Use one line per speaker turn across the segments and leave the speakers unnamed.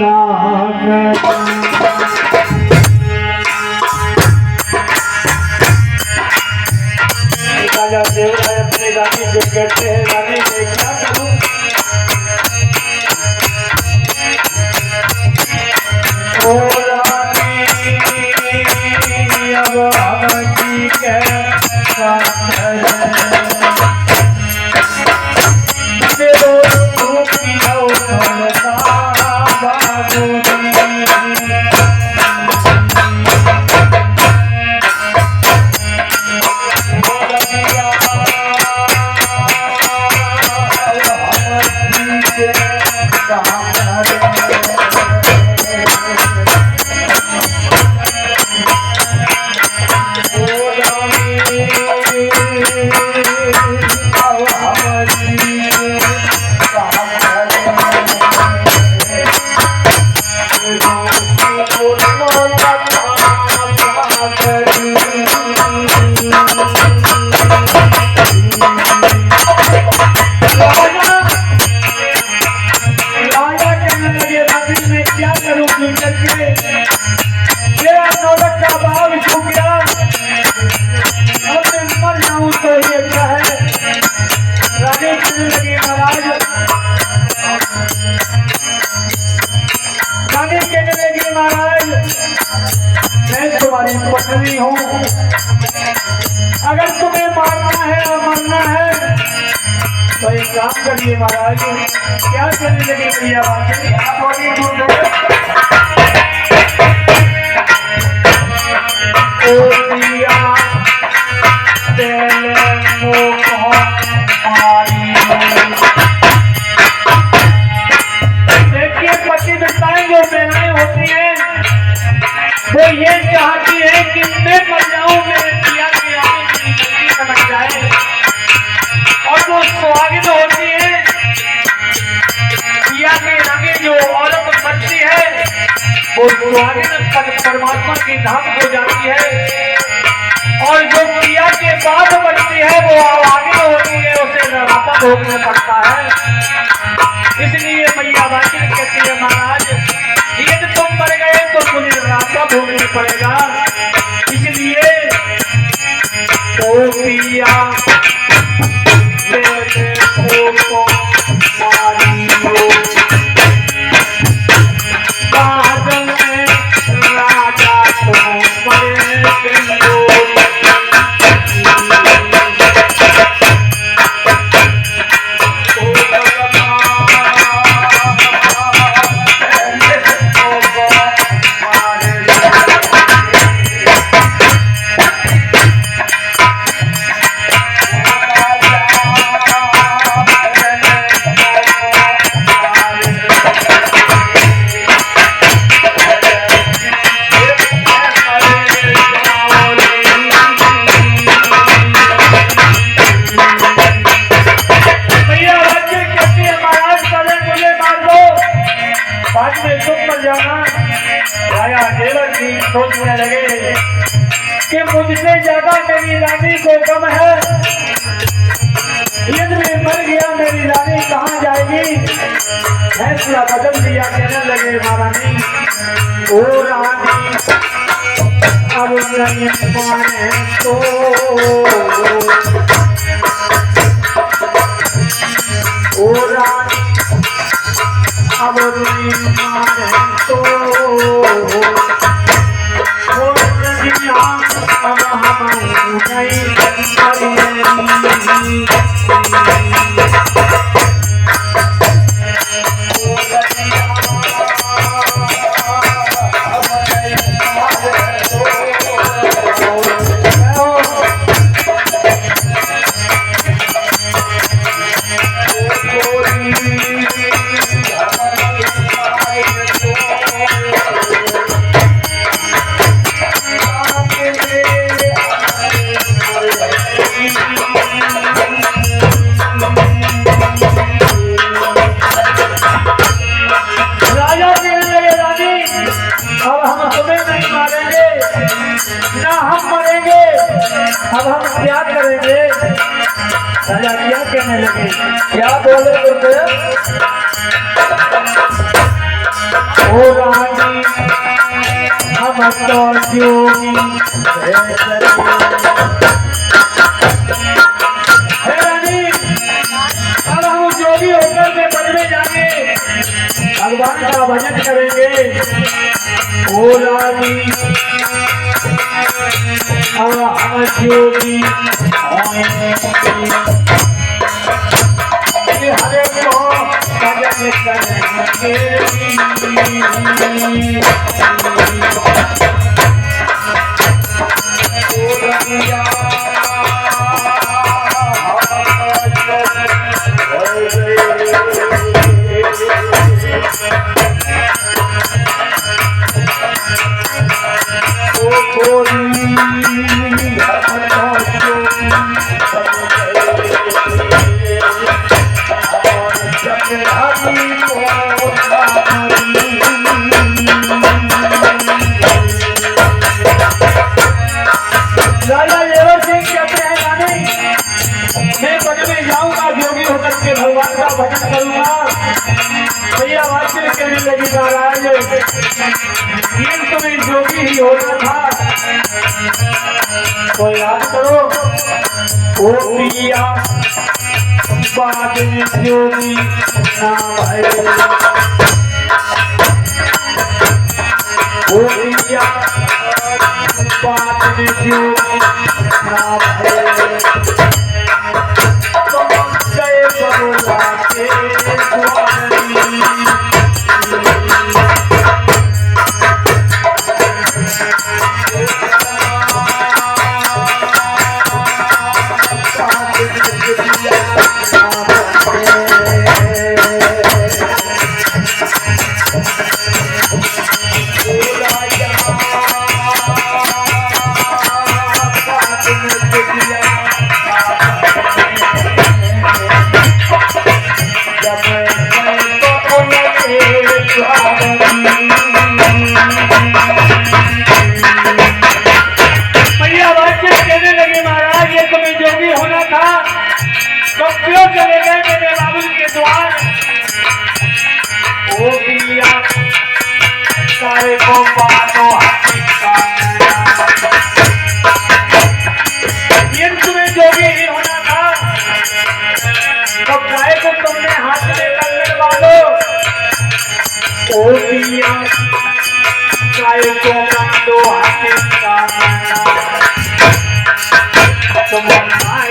राजा देव अपने रानी से कहते हैं, रानी मैं क्या करूं? ओ रानी अब हमारी क्या बात है, देवो तू पियो सोनसा बाबू पत्नी हूँ, अगर तुम्हें मारना है और मरना है तो एक काम करिए महाराज। क्या करने लगे भैया देखिए पति विताएं जो बेलाएं होती हैं वो ये चाहती है कि मैं मर जाऊं, मेरे पिया के आगे मेरी गलती समझ जाए। और जो सुहागिन होती है, पिया के आगे जो औरत बनती है वो सुहागिन परमात्मा की धाम हो जाती है। और जो पिया के बाद बनती है वो आगे होती है, उसे राता भोगना पड़ता है। इसलिए मैया बाकी कहती है महाराज यदि तुम मर गए तो मुझे रास्ता भोगना पड़ेगा। इसलिए तो पिया मेरे को मारियो, बाद में राजा को मरेंगे। सोचने लगे कि मुझसे ज्यादा मेरी रानी को गम है, यदि मैं मर गया मेरी रानी कहाँ जाएगी। फैसला बदल दिया, कहने लगे महारानी ओ रानी अब नहीं माने तो, ओ रानी अब नहीं माने तो, अब हम क्या करेंगे? राजा क्या कहने लगे, क्या बोले ओ रानी हम तो जोगी है रानी, अब हम जोगी होकर के वन में जाके भगवान का भजन करेंगे। ओ रानी हम जोगी हरे को भजन करेंगे। भगवान का भजन करूंगा। भैया वाक्य कहने लगी महाराज, ये तुम्हें जोगी ही होना था, तो याद करो ओ पिया बाद में जोगी नाम है। ओ पिया बाद में जोगी नाम है। क्यों चले गए मेरे बाबू के द्वार? ओ पिया सारे को बातो ये तुम्हें जोगी ही होना था, तो गाय को तुमने हाथ में कर वालो। ओ पिया गाय को बातो तुम गाय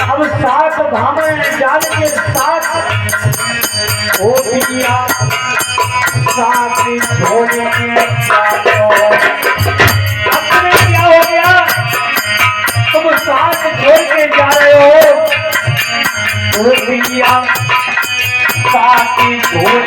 अब साथ भावे जाल के साथ ओ पिया साथ छोड़ेंगे। अपने क्या हो गया, तुम साथ छोड़ के जा रहे हो। ओ पिया साथ छोड़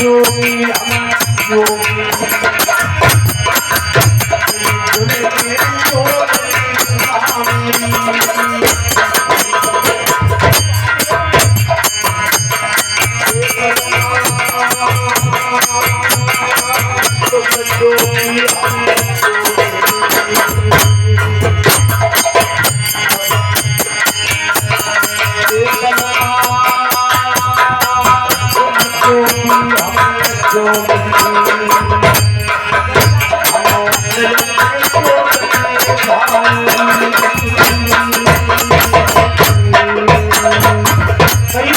योगी है।